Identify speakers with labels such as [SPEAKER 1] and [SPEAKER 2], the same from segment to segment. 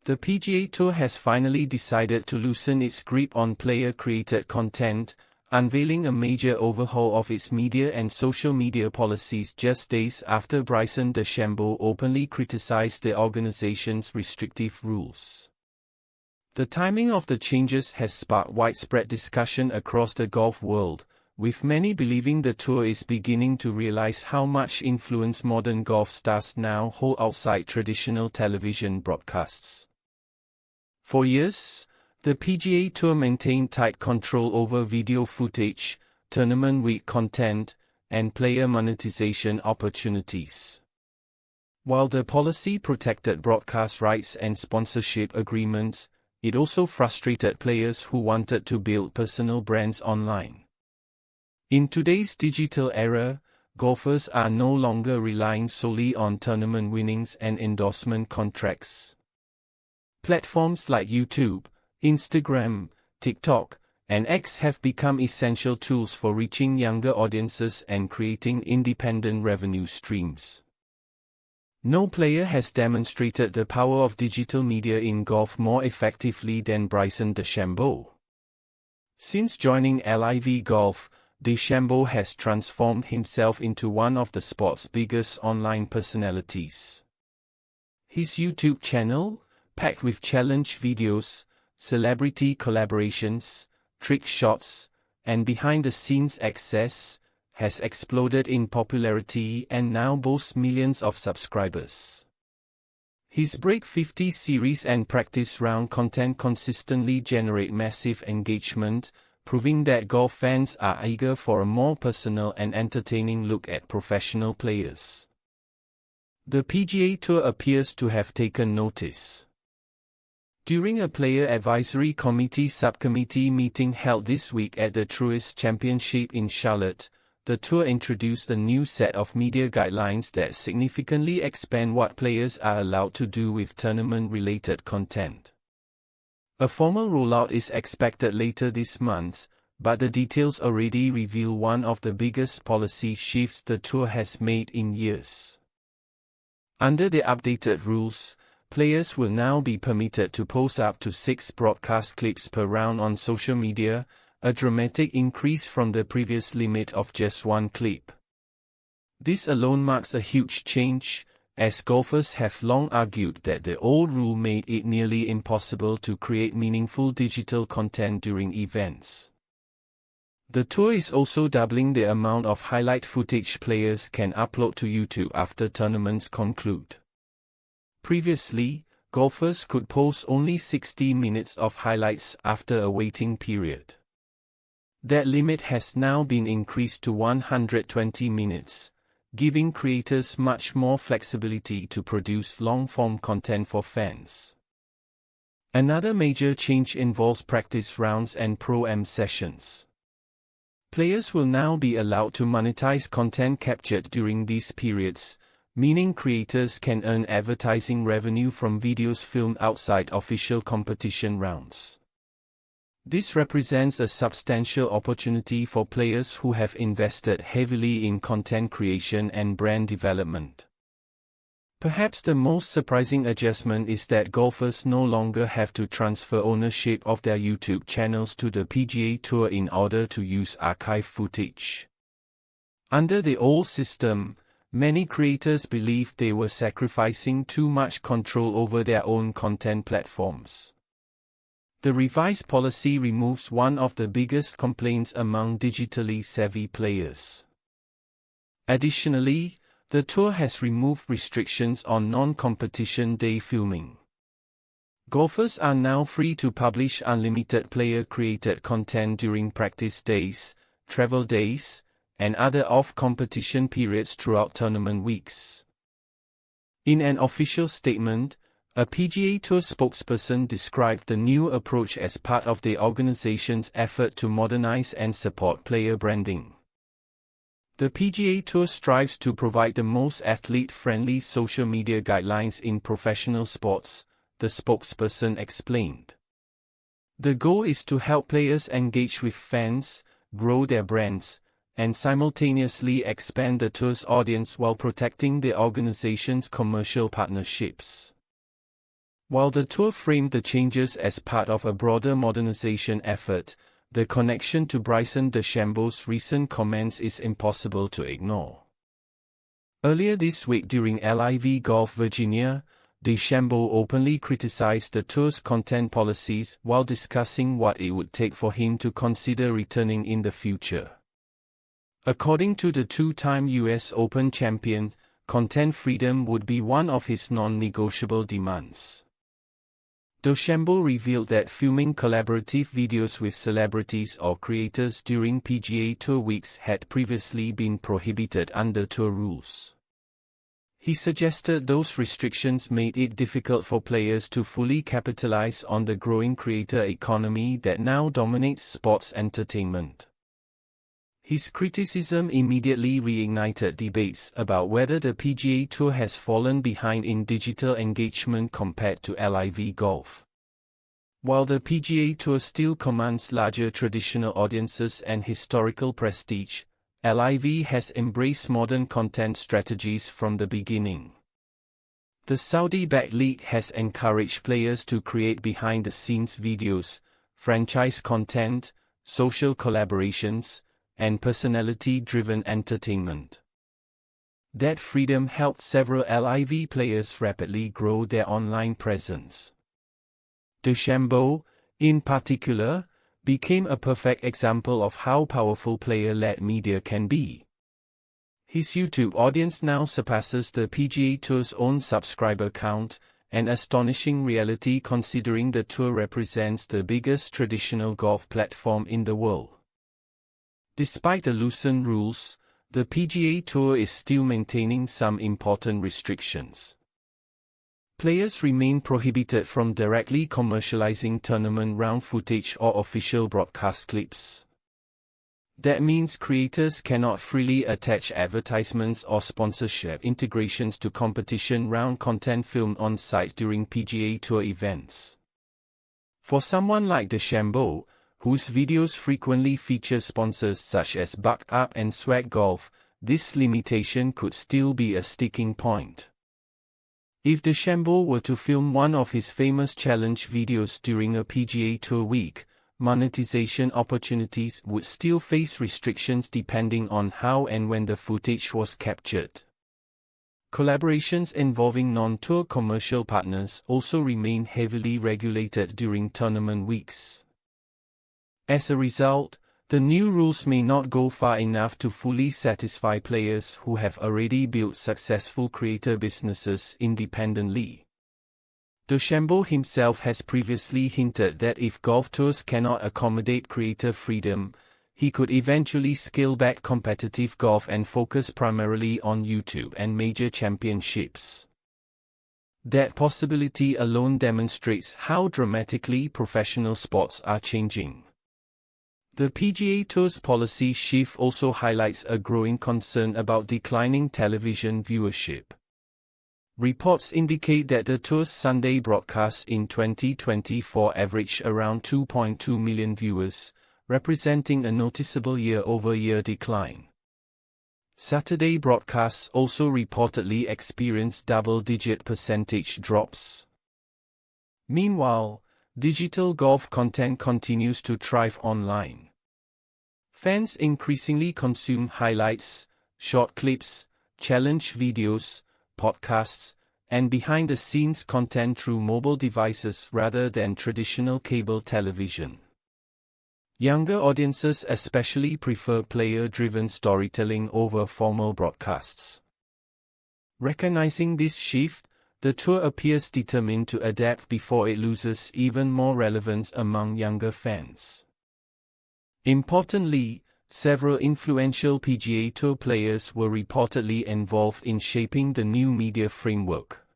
[SPEAKER 1] The PGA Tour has finally decided to loosen its grip on player-created content, unveiling a major overhaul of its media and social media policies just days after Bryson DeChambeau openly criticized the organization's restrictive rules. The timing of the changes has sparked widespread discussion across the golf world, with many believing the tour is beginning to realize how much influence modern golf stars now hold outside traditional television broadcasts. For years, the PGA Tour maintained tight control over video footage, tournament week content, and player monetization opportunities. While the policy protected broadcast rights and sponsorship agreements, it also frustrated players who wanted to build personal brands online. In today's digital era, golfers are no longer relying solely on tournament winnings and endorsement contracts. Platforms like YouTube, Instagram, TikTok, and X have become essential tools for reaching younger audiences and creating independent revenue streams. No player has demonstrated the power of digital media in golf more effectively than Bryson DeChambeau. Since joining LIV Golf, DeChambeau has transformed himself into one of the sport's biggest online personalities. His YouTube channel, packed with challenge videos, celebrity collaborations, trick shots, and behind-the-scenes access, has exploded in popularity and now boasts millions of subscribers. His Break 50 series and practice round content consistently generate massive engagement, proving that golf fans are eager for a more personal and entertaining look at professional players. The PGA Tour appears to have taken notice. During a Player Advisory Committee subcommittee meeting held this week at the Truist Championship in Charlotte, the Tour introduced a new set of media guidelines that significantly expand what players are allowed to do with tournament-related content. A formal rollout is expected later this month, but the details already reveal one of the biggest policy shifts the Tour has made in years. Under the updated rules, players will now be permitted to post up to 6 broadcast clips per round on social media, a dramatic increase from the previous limit of just 1 clip. This alone marks a huge change, as golfers have long argued that the old rule made it nearly impossible to create meaningful digital content during events. The Tour is also doubling the amount of highlight footage players can upload to YouTube after tournaments conclude. Previously, golfers could post only 60 minutes of highlights after a waiting period. That limit has now been increased to 120 minutes, giving creators much more flexibility to produce long-form content for fans. Another major change involves practice rounds and Pro-Am sessions. Players will now be allowed to monetize content captured during these periods, meaning creators can earn advertising revenue from videos filmed outside official competition rounds. This represents a substantial opportunity for players who have invested heavily in content creation and brand development. Perhaps the most surprising adjustment is that golfers no longer have to transfer ownership of their YouTube channels to the PGA Tour in order to use archive footage. Under the old system, many creators believed they were sacrificing too much control over their own content platforms. The revised policy removes one of the biggest complaints among digitally savvy players. Additionally, the Tour has removed restrictions on non-competition day filming. Golfers are now free to publish unlimited player-created content during practice days, travel days, and other off-competition periods throughout tournament weeks. In an official statement, a PGA Tour spokesperson described the new approach as part of the organization's effort to modernize and support player branding. The PGA Tour strives to provide the most athlete-friendly social media guidelines in professional sports, the spokesperson explained. The goal is to help players engage with fans, grow their brands, and simultaneously expand the tour's audience while protecting the organization's commercial partnerships. While the tour framed the changes as part of a broader modernization effort, the connection to Bryson DeChambeau's recent comments is impossible to ignore. Earlier this week during LIV Golf Virginia, DeChambeau openly criticized the tour's content policies while discussing what it would take for him to consider returning in the future. According to the two-time US Open champion, content freedom would be one of his non-negotiable demands. DeChambeau revealed that filming collaborative videos with celebrities or creators during PGA Tour weeks had previously been prohibited under tour rules. He suggested those restrictions made it difficult for players to fully capitalize on the growing creator economy that now dominates sports entertainment. His criticism immediately reignited debates about whether the PGA Tour has fallen behind in digital engagement compared to LIV Golf. While the PGA Tour still commands larger traditional audiences and historical prestige, LIV has embraced modern content strategies from the beginning. The Saudi-backed league has encouraged players to create behind-the-scenes videos, franchise content, social collaborations, and personality-driven entertainment. That freedom helped several LIV players rapidly grow their online presence. DeChambeau, in particular, became a perfect example of how powerful player-led media can be. His YouTube audience now surpasses the PGA Tour's own subscriber count, an astonishing reality considering the tour represents the biggest traditional golf platform in the world. Despite the loosened rules, the PGA Tour is still maintaining some important restrictions. Players remain prohibited from directly commercializing tournament round footage or official broadcast clips. That means creators cannot freely attach advertisements or sponsorship integrations to competition round content filmed on site during PGA Tour events. For someone like DeChambeau, whose videos frequently feature sponsors such as Buck Up and Swag Golf, this limitation could still be a sticking point. If DeChambeau were to film one of his famous challenge videos during a PGA Tour week, monetization opportunities would still face restrictions depending on how and when the footage was captured. Collaborations involving non-tour commercial partners also remain heavily regulated during tournament weeks. As a result, the new rules may not go far enough to fully satisfy players who have already built successful creator businesses independently. DeChambeau himself has previously hinted that if golf tours cannot accommodate creator freedom, he could eventually scale back competitive golf and focus primarily on YouTube and major championships. That possibility alone demonstrates how dramatically professional sports are changing. The PGA Tour's policy shift also highlights a growing concern about declining television viewership. Reports indicate that the Tour's Sunday broadcasts in 2024 averaged around 2.2 million viewers, representing a noticeable year-over-year decline. Saturday broadcasts also reportedly experienced double-digit percentage drops. Meanwhile, digital golf content continues to thrive online. Fans increasingly consume highlights, short clips, challenge videos, podcasts, and behind-the-scenes content through mobile devices rather than traditional cable television. Younger audiences especially prefer player-driven storytelling over formal broadcasts. Recognizing this shift, the tour appears determined to adapt before it loses even more relevance among younger fans. Importantly, several influential PGA Tour players were reportedly involved in shaping the new media framework.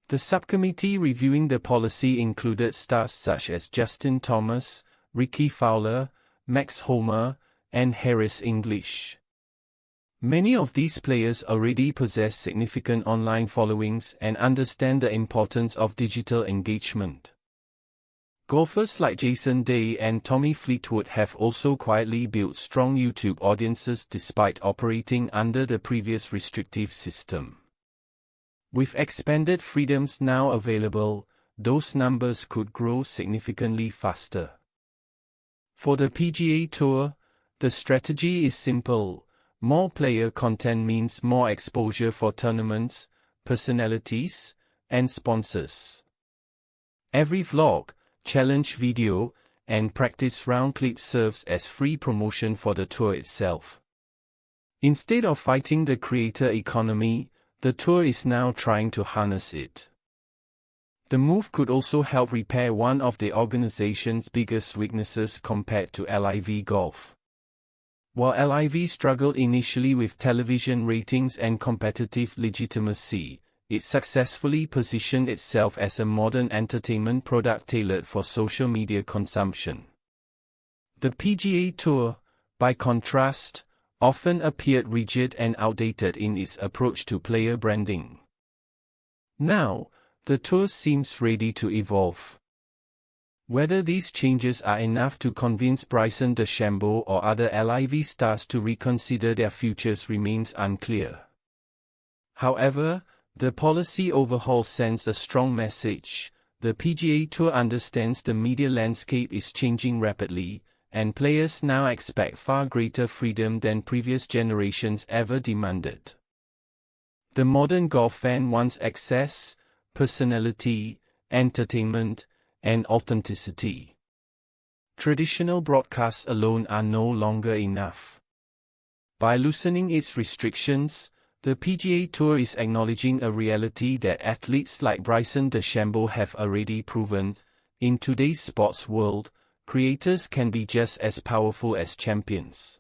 [SPEAKER 1] The subcommittee reviewing the policy included stars such as Justin Thomas, Ricky Fowler, Max Homa, and Harris English. Many of these players already possess significant online followings and understand the importance of digital engagement. Golfers like Jason Day and Tommy Fleetwood have also quietly built strong YouTube audiences despite operating under the previous restrictive system. With expanded freedoms now available, those numbers could grow significantly faster. For the PGA Tour, the strategy is simple. More player content means more exposure for tournaments, personalities, and sponsors. Every vlog, challenge video, and practice round clip serves as free promotion for the tour itself. Instead of fighting the creator economy, the tour is now trying to harness it. The move could also help repair one of the organization's biggest weaknesses compared to LIV Golf. While LIV struggled initially with television ratings and competitive legitimacy, it successfully positioned itself as a modern entertainment product tailored for social media consumption. The PGA Tour, by contrast, often appeared rigid and outdated in its approach to player branding. Now, the tour seems ready to evolve. Whether these changes are enough to convince Bryson DeChambeau or other LIV stars to reconsider their futures remains unclear. However, the policy overhaul sends a strong message. The PGA Tour understands the media landscape is changing rapidly, and players now expect far greater freedom than previous generations ever demanded. The modern golf fan wants access, personality, entertainment, and authenticity. Traditional broadcasts alone are no longer enough. By loosening its restrictions, the PGA Tour is acknowledging a reality that athletes like Bryson DeChambeau have already proven. In today's sports world, creators can be just as powerful as champions.